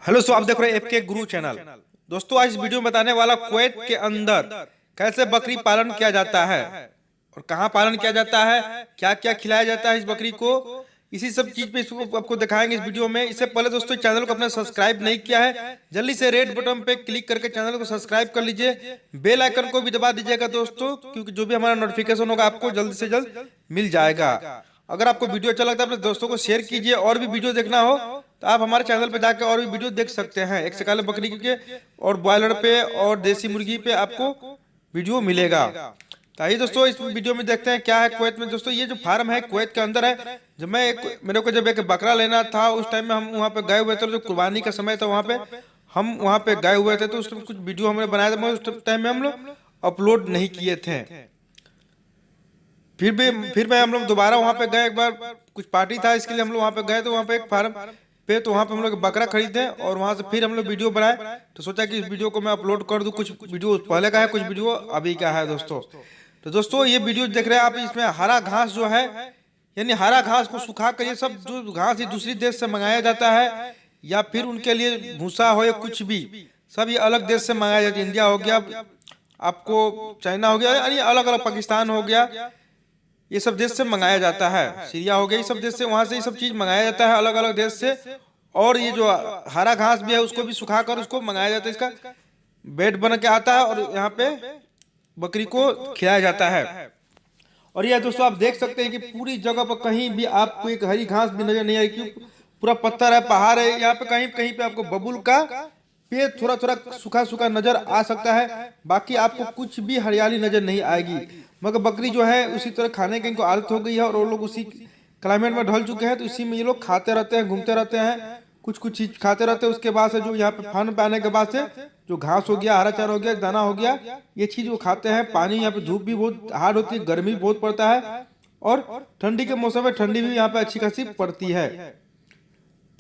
Hello आप देख रहे हैं एफके गुरु चैनल। दोस्तों आज इस वीडियो में बताने वाला कुवैत के अंदर कैसे बकरी पालन किया जाता है और कहाँ पालन किया जाता है, क्या क्या खिलाया जाता है इस बकरी को, इसी सब चीज पे इसको आपको दिखाएंगे इस वीडियो में। इससे पहले दोस्तों चैनल को अपने सब्सक्राइब नहीं किया है, जल्दी से रेड बटन पे क्लिक करके चैनल को सब्सक्राइब कर लीजिए, बेल आइकन को भी दबा दीजिएगा दोस्तों, क्योंकि जो भी हमारा नोटिफिकेशन होगा आपको जल्द से जल्द मिल जाएगा। अगर आपको वीडियो अच्छा लगता है अपने दोस्तों को शेयर कीजिए। और भी वीडियो देखना हो तो आप हमारे चैनल पे जाकर और भी वीडियो देख सकते हैं। एक से काले बकरी के और बॉयलर पे और देसी मुर्गी पे आपको वीडियो मिलेगा। तो आइए दोस्तों इस वीडियो में देखते हैं क्या है कुवैत में। दोस्तों ये जो फार्म है कुवैत के अंदर है। जब मेरे को जब एक बकरा लेना था उस टाइम में हम वहाँ पे गए हुए थे, जो कुर्बानी का समय था वहाँ पे हम वहाँ पे गए हुए थे, तो उस टाइम कुछ वीडियो हमने बनाया था, मगर उस टाइम में हम लोग अपलोड नहीं किए थे। फिर मैं हम लोग दोबारा वहाँ पे गए, एक बार कुछ पार्टी था इसके लिए हम लोग वहाँ पे गए, तो वहाँ पे एक फार्म पे तो वहाँ पे हम लोग बकरा खरीदे और वहाँ से फिर हम लोग वीडियो बनाए। तो सोचा कि इस वीडियो को मैं अपलोड कर दूँ। कुछ वीडियो पहले का है, कुछ वीडियो अभी का है दोस्तों। तो दोस्तों ये वीडियो देख रहे हैं आप, इसमें हरा घास जो है, यानी हरा घास को सुखा कर, ये सब जो घास ये दूसरी देश से मंगाया जाता है या फिर उनके लिए भूसा हो या कुछ भी, सब ये अलग देश से मंगाया जाता है। इंडिया हो गया, आपको चाइना हो गया, यानी अलग अलग, पाकिस्तान हो गया, ये सब देश से मंगाया जाता है। सीरिया हो गया, ये सब देश से, वहां से ये सब चीज मंगाया जाता है अलग अलग देश से। और ये जो हरा घास भी है उसको भी सुखाकर उसको मंगाया जाता है, इसका बेड बन के आता है और यहाँ पे बकरी को खिलाया जाता है। और यह दोस्तों आप देख सकते हैं कि पूरी जगह पर कहीं भी आपको एक हरी घास भी नजर नहीं आएगी, पूरा पत्थर है, पहाड़ है। यहाँ पे कहीं कहीं पे आपको बबुल का पेड़ थोड़ा थोड़ा सूखा सूखा नजर आ सकता है, बाकी आपको कुछ भी हरियाली नजर नहीं आएगी। मगर बकरी जो है उसी तरह खाने की इनको आदत हो गई है और वो लोग उसी क्लाइमेट में ढल चुके हैं, तो इसी में ये लोग खाते रहते हैं, घूमते रहते हैं, कुछ कुछ चीज खाते रहते हैं। उसके बाद से जो यहाँ पे फन पे आने के बाद से जो घास हो गया, हरा चारा हो गया, दाना हो गया, ये चीज वो खाते हैं। पानी यहाँ पे, धूप भी बहुत हार्ड होती है, गर्मी बहुत पड़ता है और ठंडी के मौसम में ठंडी भी यहाँ पे अच्छी खासी पड़ती है।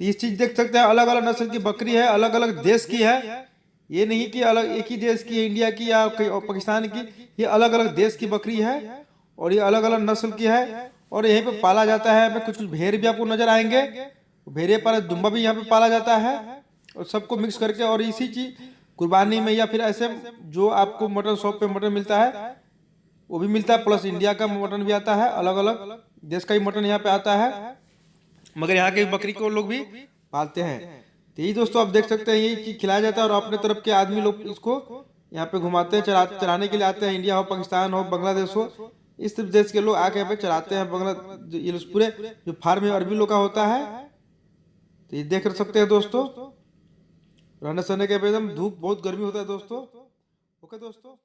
तो ये चीज देख सकते हैं, अलग अलग नस्ल की बकरी है, अलग अलग देश की है। ये नहीं कि अलग एक ही देश की है, इंडिया की या पाकिस्तान की, ये अलग अलग देश की बकरी है और ये अलग अलग नस्ल की है। और यहीं पे पाला जाता है। कुछ कुछ भेड़ भी आपको नजर आएंगे, भेड़े पर दुम्बा भी यहाँ पे पाला जाता है और सबको मिक्स करके। और इसी चीज कुर्बानी में या फिर ऐसे जो आपको मटन शॉप पे मटन मिलता है वो भी मिलता है, प्लस इंडिया का मटन भी आता है, अलग अलग देश का ही मटन यहाँ पे आता है, मगर यहाँ के बकरी को लोग भी पालते हैं। तो यही दोस्तों आप देख सकते हैं, यही चीज खिलाया जाता है और अपने तरफ के आदमी लोग इसको यहाँ पे घुमाते हैं, चराने के लिए आते हैं। इंडिया हो, पाकिस्तान हो, बांग्लादेश हो, इस देश के लोग आके यहाँ पे चराते हैं। ये पूरे जो फार्म है अरबी लोग का होता है। तो ये देख सकते हैं दोस्तों, रहने सहने के एकदम, धूप बहुत गर्मी होता है दोस्तों। ओके दोस्तों।